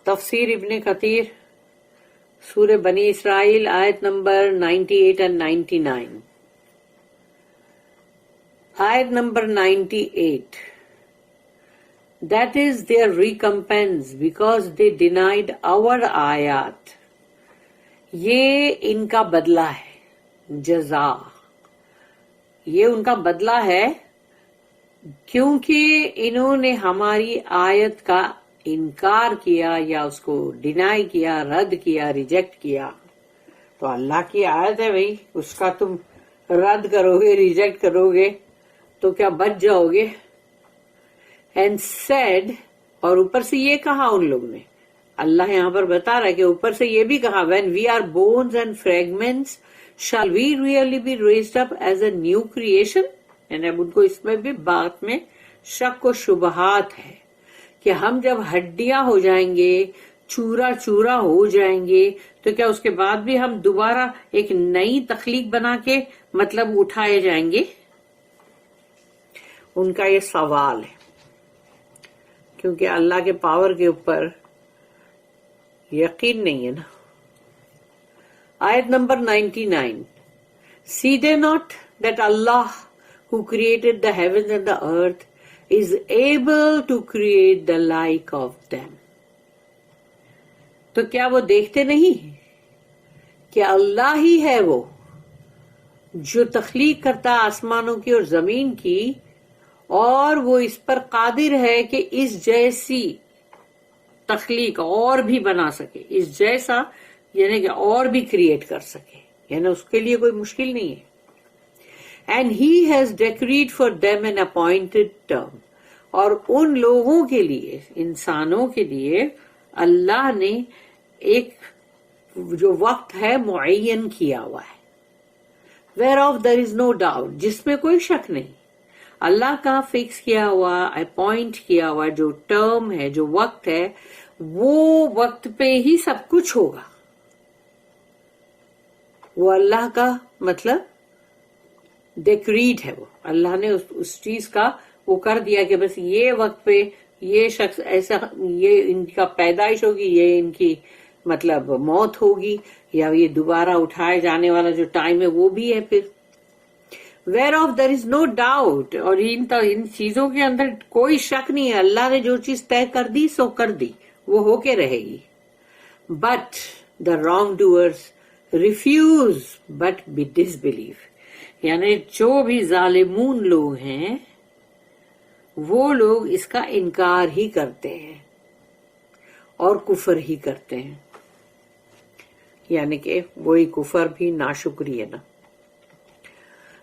تفسیر ابن کثیر سورہ بنی اسرائیل آیت نمبر 98 and 99. آیت number 98. That is their recompense because they denied our آیات. یہ ان کا بدلہ ہے، جزا. یہ ان کا بدلہ ہے کیونکہ انہوں نے ہماری آیت کا انکار کیا یا اس کو ڈینائی کیا، رد کیا، ریجیکٹ کیا. تو اللہ کی آیت ہے بھائی، اس کا تم رد کرو گے، ریجیکٹ کرو گے تو کیا بچ جاؤ گے. اینڈ سیڈ، اور اوپر سے یہ کہا ان لوگ نے، اللہ یہاں پر بتا رہا ہے کہ اوپر سے یہ بھی کہا when we are bones and fragments shall we really be raised up as a new creation. یعنی اب ان کو اس میں بھی بات میں شک و شبہات ہے کہ ہم جب ہڈیاں ہو جائیں گے، چورا چورا ہو جائیں گے، تو کیا اس کے بعد بھی ہم دوبارہ ایک نئی تخلیق بنا کے مطلب اٹھائے جائیں گے. ان کا یہ سوال ہے کیونکہ اللہ کے پاور کے اوپر یقین نہیں ہے نا. آیت number 99. See they not that Allah who created the heavens and the earth is able to create the like of them. تو کیا وہ دیکھتے نہیں کہ اللہ ہی ہے وہ جو تخلیق کرتا آسمانوں کی اور زمین کی، اور وہ اس پر قادر ہے کہ اس جیسی تخلیق اور بھی بنا سکے. اس جیسا یعنی کہ اور بھی کریٹ کر سکے، یعنی اس کے لیے کوئی مشکل نہیں ہے. And he has decreed for them an appointed term. اور ان لوگوں کے لیے، انسانوں کے لیے اللہ نے ایک جو وقت ہے معین کیا ہوا ہے. Whereof there is no doubt. جس میں کوئی شک نہیں. اللہ کا فکس کیا ہوا، اپوائنٹ کیا ہوا جو ٹرم ہے، جو وقت ہے، وہ وقت پہ ہی سب کچھ ہوگا. وہ اللہ کا مطلب ڈیکریڈ ہے، وہ اللہ نے اس چیز کا وہ کر دیا کہ بس یہ وقت پہ یہ شخص ایسا، یہ ان کا پیدائش ہوگی، یہ ان کی مطلب موت ہوگی، یا یہ دوبارہ اٹھائے جانے والا جو ٹائم ہے وہ بھی ہے. پھر whereof there is no doubt. اور ان چیزوں کے اندر کوئی شک نہیں ہے. اللہ نے جو چیز طے کر دی سو کر دی، وہ ہو کے رہے گی. but the wrongdoers refuse but be disbelieve. یعنی جو بھی ظالمون لوگ ہیں وہ لوگ اس کا انکار ہی کرتے ہیں اور کفر ہی کرتے ہیں. یعنی کہ وہی کفر بھی ناشکری ہے نا.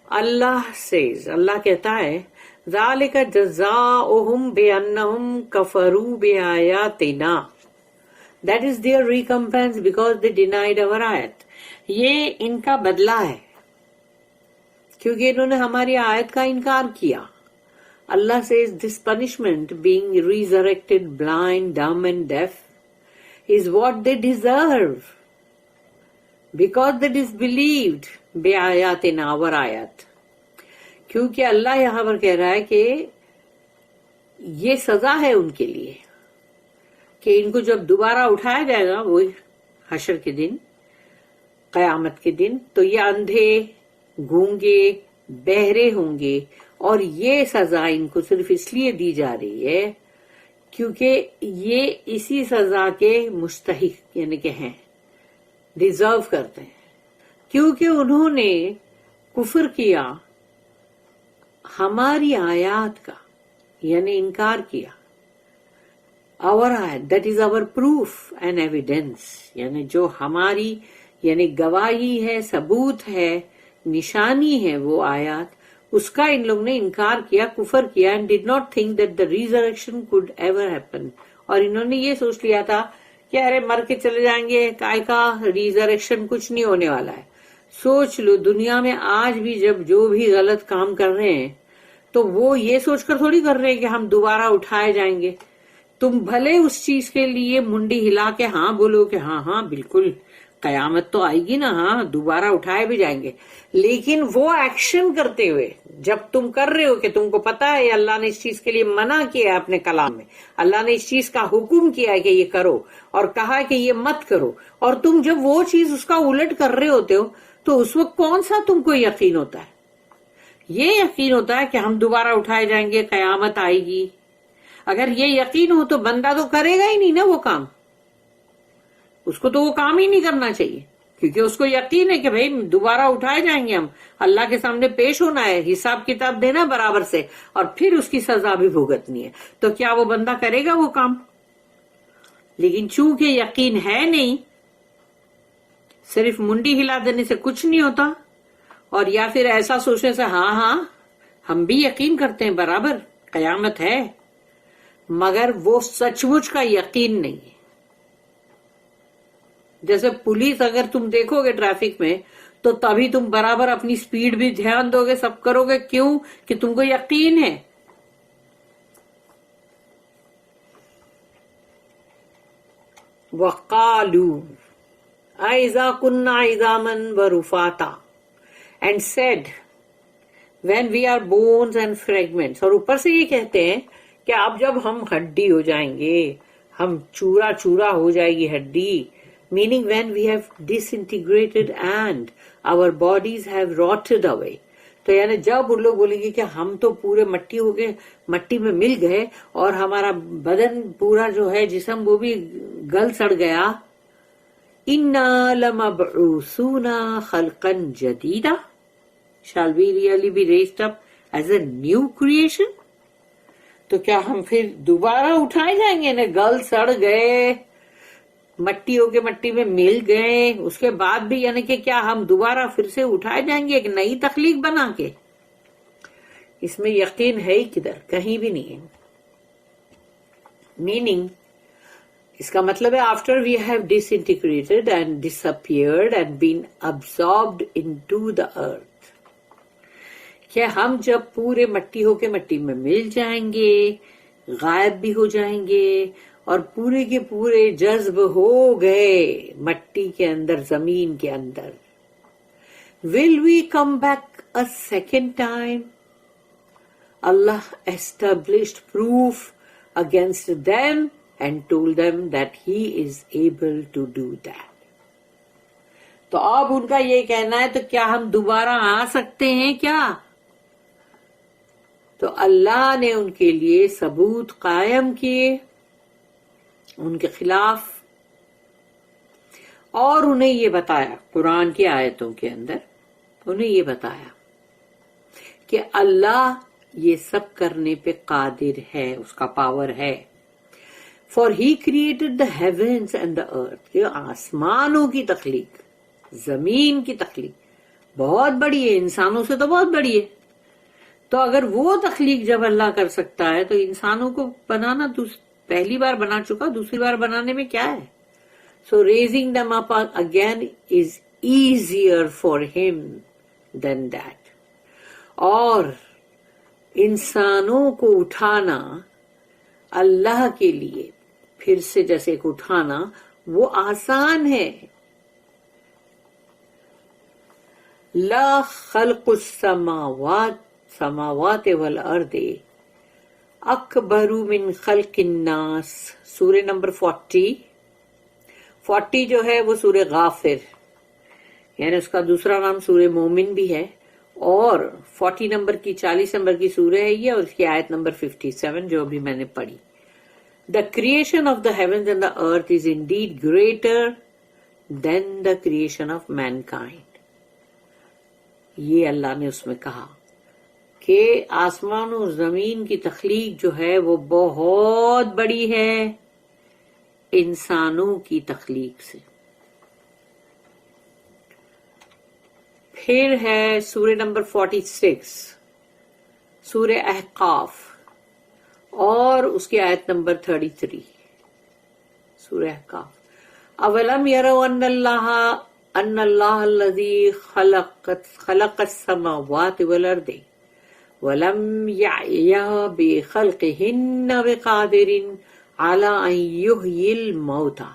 اللہ says، اللہ کہتا ہے ذَلِكَ جَزَاؤُهُمْ بِأَنَّهُمْ كَفَرُوا بِآيَاتِنَا. That is their recompense because they denied our ayat. یہ ان کا بدلہ ہے کیونکہ انہوں نے ہماری آیت کا انکار کیا. اللہ says this punishment, being resurrected blind, dumb and deaf, is what they deserve because they disbelieved بِآيَاتِنَا our آیات. کیونکہ اللہ یہاں پر کہہ رہا ہے کہ یہ سزا ہے ان کے لیے کہ ان کو جب دوبارہ اٹھایا جائے گا وہی حشر کے دن، قیامت کے دن، تو یہ اندھے، گونگے، بہرے ہوں گے. اور یہ سزا ان کو صرف اس لیے دی جا رہی ہے کیونکہ یہ اسی سزا کے مستحق یعنی کہ ہیں، ڈیزرو کرتے ہیں، کیونکہ انہوں نے کفر کیا ہماری آیات کا، یعنی انکار کیا. our ayat, that is our proof and evidence. یعنی جو ہماری یعنی گواہی ہے، ثبوت ہے، نشانی ہے وہ آیات، اس کا ان لوگ نے انکار کیا، کفر کیا. and did not think that the resurrection could ever happen. اور انہوں نے یہ سوچ لیا تھا کہ ارے مر کے چلے جائیں گے، کائے کا ریزریکشن، کچھ نہیں ہونے والا ہے. سوچ لو دنیا میں آج بھی جب جو بھی غلط کام کر رہے ہیں تو وہ یہ سوچ کر تھوڑی کر رہے ہیں کہ ہم دوبارہ اٹھائے جائیں گے. تم بھلے اس چیز کے لیے منڈی ہلا کے ہاں بولو کہ ہاں ہاں بالکل قیامت تو آئے گی نا, ہاں دوبارہ اٹھائے بھی جائیں گے, لیکن وہ ایکشن کرتے ہوئے. جب تم کر رہے ہو کہ تم کو پتا ہے اللہ نے اس چیز کے لیے منع کیا ہے اپنے کلام میں, اللہ نے اس چیز کا حکم کیا ہے کہ یہ کرو اور کہا کہ یہ مت کرو, اور تم جب وہ چیز اس کا الٹ کر رہے ہوتے ہو تو اس وقت کون سا تم کو یقین ہوتا ہے؟ یہ یقین ہوتا ہے کہ ہم دوبارہ اٹھائے جائیں گے, قیامت آئے گی. اگر یہ یقین ہو تو بندہ تو کرے گا ہی نہیں نا وہ کام, اس کو تو وہ کام ہی نہیں کرنا چاہیے, کیونکہ اس کو یقین ہے کہ بھئی دوبارہ اٹھائے جائیں گے, ہم اللہ کے سامنے پیش ہونا ہے, حساب کتاب دینا برابر سے, اور پھر اس کی سزا بھی بھگتنی ہے. تو کیا وہ بندہ کرے گا وہ کام؟ لیکن چونکہ یقین ہے نہیں, صرف منڈی ہلا دینے سے کچھ نہیں ہوتا, اور یا پھر ایسا سوچنے سے ہاں ہم بھی یقین کرتے ہیں برابر قیامت ہے, مگر وہ سچ مچ کا یقین نہیں ہے. جیسے پولیس اگر تم دیکھو گے ٹریفک میں تو تبھی تم برابر اپنی سپیڈ بھی دھیان دو گے, سب کرو گے, کیوں کہ تم کو یقین ہے. وَقَالُوا أَإِذَا كُنَّا عِظَامًا وَرُفَاتًا, and said when we are bones and fragments. اور اوپر سے یہ کہتے ہیں کہ اب جب ہم ہڈی ہو جائیں گے, ہم چورا چورا ہو جائے گی ہڈی, meaning when we have disintegrated and our bodies have rotted away. تو یعنی جب ان لوگ بولیں گے کہ ہم تو پورے مٹی ہو گئے, مٹی میں مل گئے, اور ہمارا بدن پورا جو ہے جسم وہ بھی گل سڑ گیا, اِنَّا لَمَبْعُوثُونَ خَلْقًا جَدِيدًا, shall we really be raised up as a new creation? تو کیا ہم پھر دوبارہ اٹھائے جائیں گے؟ نا گل سڑ گئے, مٹی ہو کے مٹی میں مل گئے, اس کے بعد بھی یعنی کہ کیا ہم دوبارہ پھر سے اٹھائے جائیں گے ایک نئی تخلیق بنا کے؟ اس میں یقین ہے ہی کدھر, کہیں بھی نہیں ہے. میننگ اس کا مطلب ہے after we have disintegrated and disappeared and been absorbed into the earth, کہ ہم جب پورے مٹی ہو کے مٹی میں مل جائیں گے, غائب بھی ہو جائیں گے, اور پورے کے پورے جذب ہو گئے مٹی کے اندر, زمین کے اندر. Will we come back a second time? Allah established proof against them and told them that He is able to do that. تو اب ان کا یہ کہنا ہے تو کیا ہم دوبارہ آ سکتے ہیں کیا؟ تو اللہ نے ان کے لیے ثبوت قائم کیے ان کے خلاف, اور انہیں یہ بتایا قرآن کی آیتوں کے اندر, انہیں یہ بتایا کہ اللہ یہ سب کرنے پہ قادر ہے, اس کا پاور ہے. For He created the heavens and the earth, یہ آسمانوں کی تخلیق, زمین کی تخلیق بہت بڑی ہے, انسانوں سے تو بہت بڑی ہے. تو اگر وہ تخلیق جب اللہ کر سکتا ہے تو انسانوں کو بنانا پہلی بار بنا چکا, دوسری بار بنانے میں کیا ہے؟ So raising them up again is easier for Him than that. اور انسانوں کو اٹھانا اللہ کے لیے پھر سے جیسے ایک اٹھانا وہ آسان ہے. لا خلق السماوات والارض اکبر من خلق الناس, سورہ نمبر 40 جو ہے وہ سورہ غافر, یعنی اس کا دوسرا نام سورہ مومن بھی ہے, اور 40 نمبر کی 40 نمبر کی سورہ ہے یہ, اور اس کی آیت نمبر 57 جو ابھی میں نے پڑھی. The creation of the heavens and the earth is indeed greater than the creation of mankind. یہ اللہ نے اس میں کہا کہ آسمان اور زمین کی تخلیق جو ہے وہ بہت بڑی ہے انسانوں کی تخلیق سے. پھر ہے سورہ نمبر 46 سورہ احقاف, اور اس کی آیت نمبر 33 سورہ احقاف. اولم یروا ان اللہ الذی خلق السماوات والارض ولم یعی بخلقہن بقادر علی ان یحیی الموتى.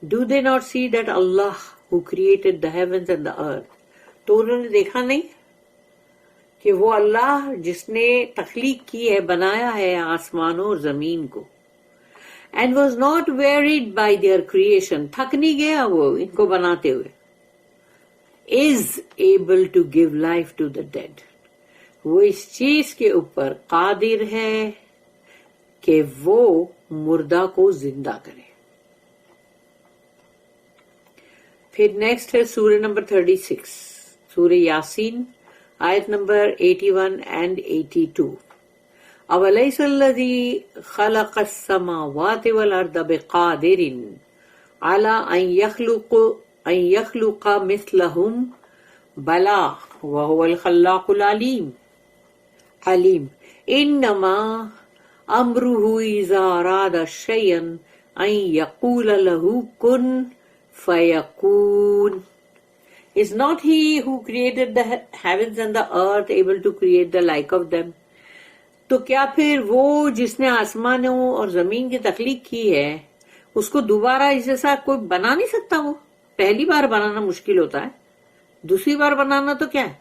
Do they not see that Allah who created the heavens and the earth. تو انہوں نے دیکھا نہیں کہ وہ اللہ جس نے تخلیق کی ہے، بنایا ہے آسمانوں اور زمین کو، and was not wearied by their creation، تھک نہیں گیا وہ ان کو بناتے ہوئے، is able to give life to the dead، وہ اس چیز کے اوپر قادر ہے کہ وہ مردہ کو زندہ کرے۔ پھر نیکسٹ ہے سورہ نمبر 36، سورہ یاسین، آیت نمبر 81 and 82۔ اَوَلَيْسَ الَّذِي خَلَقَ السَّمَاوَاتِ وَالْأَرْضَ بِقَادِرٍ عَلَىٰ أَن يَخْلُقَ مِثْلَهُم بَلَىٰ وَهُوَ الْخَلَّاقُ الْعَلِيمُ إِنَّمَا أَمْرُهُ إِذَا أَرَادَ شَيْئًا أَن يَقُولَ لَهُ كُن فَيَكُونُ۔ Is not he who created the heavens and the earth able to create the like of them؟ تو کیا پھر وہ جس نے آسمانوں اور زمین کی تخلیق کی ہے اس کو دوبارہ اس جیسا کوئی بنا نہیں سکتا؟ وہ پہلی بار بنانا مشکل ہوتا ہے، دوسری بار بنانا تو کیا ہے؟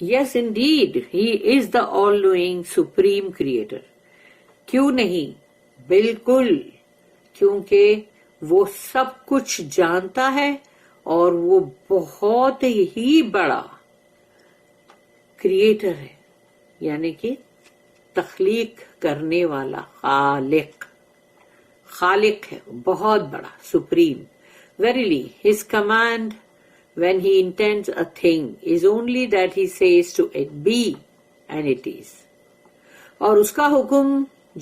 Yes indeed, he is the all-knowing supreme creator۔ کیوں نہیں؟ بالکل، کیونکہ وہ سب کچھ جانتا ہے اور وہ بہت ہی بڑا کریٹر ہے، یعنی کہ تخلیق کرنے والا، خالق ہے، بہت بڑا، supreme. Verily, his command when he intends a thing is only that he says to it be and it is۔ اور اس کا حکم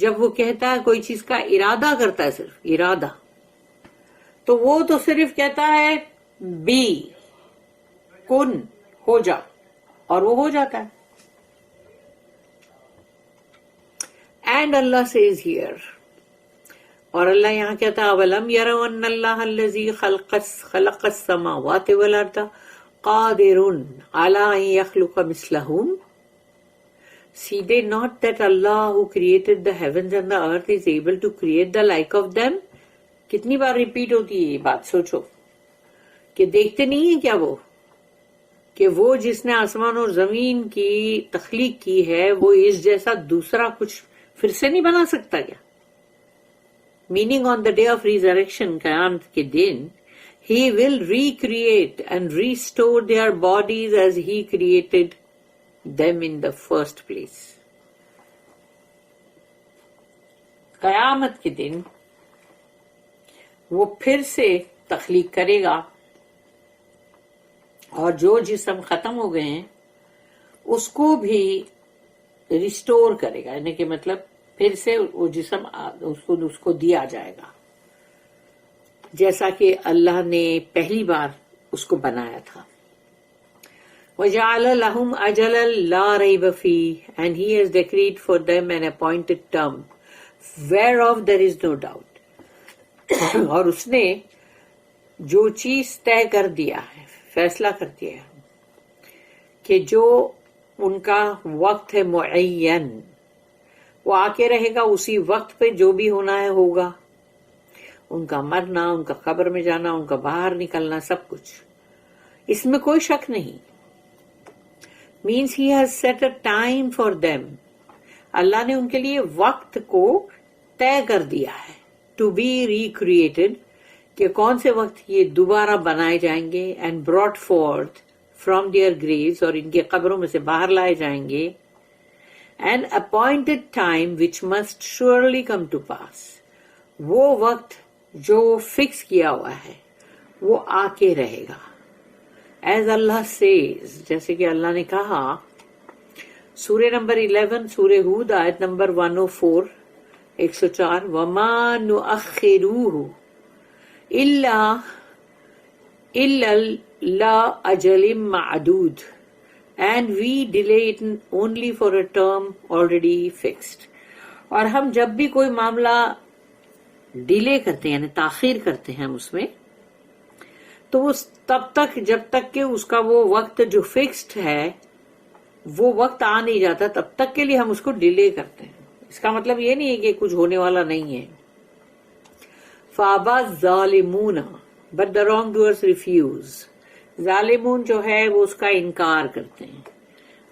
جب وہ کہتا ہے، کوئی چیز کا ارادہ کرتا ہے، صرف ارادہ، تو وہ تو صرف کہتا ہے بی، کن، ہو جا، اور وہ ہو جاتا ہے۔ اینڈ اللہ says here، اور اللہ یہاں کہتا ہے اَوَلَمْ يَرَوْا أَنَّ اللَّهَ الَّذِي خَلَقَ السَّمَاوَاتِ وَالْأَرْضَ قَادِرٌ عَلَىٰ أَن يَخْلُقَ مِثْلَهُم۔ See they not that Allah who created the heavens and the earth is able to create the like of them؟ کتنی بار ریپیٹ ہوتی ہے یہ بات، سوچو کہ دیکھتے نہیں ہیں کیا وہ کہ وہ جس نے آسمان اور زمین کی تخلیق کی ہے وہ اس جیسا دوسرا کچھ پھر سے نہیں بنا سکتا کیا؟ Meaning on the day of resurrection, قیامت کے دن، he will recreate and restore their bodies as he created them in the first place۔ قیامت کے دن وہ پھر سے تخلیق کرے گا اور جو جسم ختم ہو گئے ہیں اس کو بھی ریسٹور کرے گا، یعنی کہ مطلب پھر سے وہ جسم اس کو دیا جائے گا جیسا کہ اللہ نے پہلی بار اس کو بنایا تھا۔ وَجَعَلَ لَهُمْ أَجَلًا لَا رَيْبَ فِيهِ and he has decreed for them an appointed term whereof there is no doubt۔ اور اس نے جو چیز طے کر دیا ہے، فیصلہ کر دیا ہے کہ جو ان کا وقت ہے معین، وہ آ کے رہے گا اسی وقت پہ، جو بھی ہونا ہے ہوگا، ان کا مرنا، ان کا قبر میں جانا، ان کا باہر نکلنا، سب کچھ، اس میں کوئی شک نہیں۔ means he has set a time for them، اللہ نے ان کے لیے وقت کو طے کر دیا ہے، to be recreated، کہ کون سے وقت یہ دوبارہ بنائے جائیں گے، and brought forth from their graves، اور ان کے قبروں میں سے باہر لائے جائیں گے، an appointed time which must surely come to pass، وہ وقت جو فکس کیا ہوا ہے وہ آ کے رہے گا۔ As Allah says، جیسے کہ اللہ نے کہا سورہ نمبر 11 سورہ ہود آیت نمبر 104 104، وَمَا نُؤَخِّرُهُ إِلَّا لَأَجَلٍ مَعْدُودٍ and we delay it only for a term already fixed۔ اور ہم جب بھی کوئی معاملہ ڈیلے کرتے ہیں، یعنی تاخیر کرتے ہیں اس میں، تو وہ تب تک جب تک کہ اس کا وہ وقت جو فکسڈ ہے وہ وقت آ نہیں جاتا، تب تک کے لیے ہم اس کو ڈیلے کرتے ہیں۔ اس کا مطلب یہ نہیں ہے کہ کچھ ہونے والا نہیں ہے۔ فَأَبَى الظَّالِمُونَ but the wrongdoers refuse. ظالمون جو ہے وہ اس کا انکار کرتے ہیں.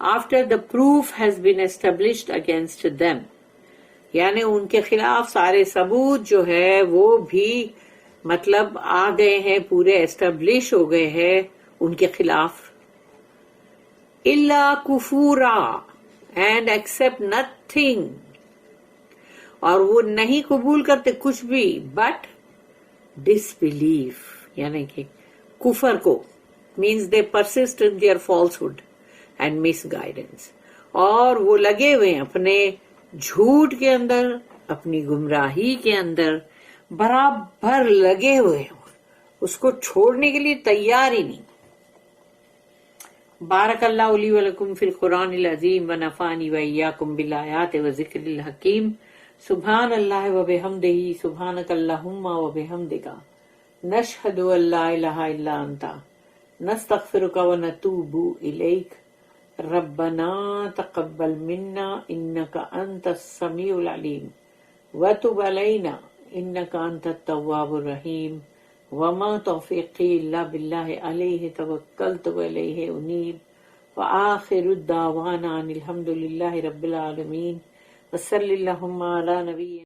After the proof has been established against them, یعنی ان کے خلاف سارے ثبوت جو ہے وہ بھی مطلب آ گئے ہیں، پورے اسٹیبلش ہو گئے ہیں ان کے خلاف. الا کفورا، اینڈ ایکسپٹ نتھنگ، اور وہ نہیں قبول کرتے کچھ بھی بٹ ڈس بلیف، یعنی کہ کفر کو. means they persist in their falsehood and misguidance، اور وہ لگے ہوئے ہیں اپنے جھوٹ کے اندر، اپنی گمراہی کے اندر برابر لگے ہوئے ہیں، اس کو چھوڑنے کے لیے تیار ہی نہیں. بارک اللہ لی ولکم فی القرآن العظیم ونفعنی وإیاکم بالآیات وذکر الحکیم. سبحان اللہ وبحمدہ، سبحانک اللہم وبحمدک، نشہد ان لا الہ الا انت، نستغفرک ونتوب الیک، ربنا تقبل منا انک انت السمیع العلیم وتب علینا انک انت التواب الرحیم، وما توفیقی الا باللہ علیہ توکلت والیہ انیب، وآخر الدعوانا ان الحمد للہ رب العالمین، وصلی اللہم علی نبی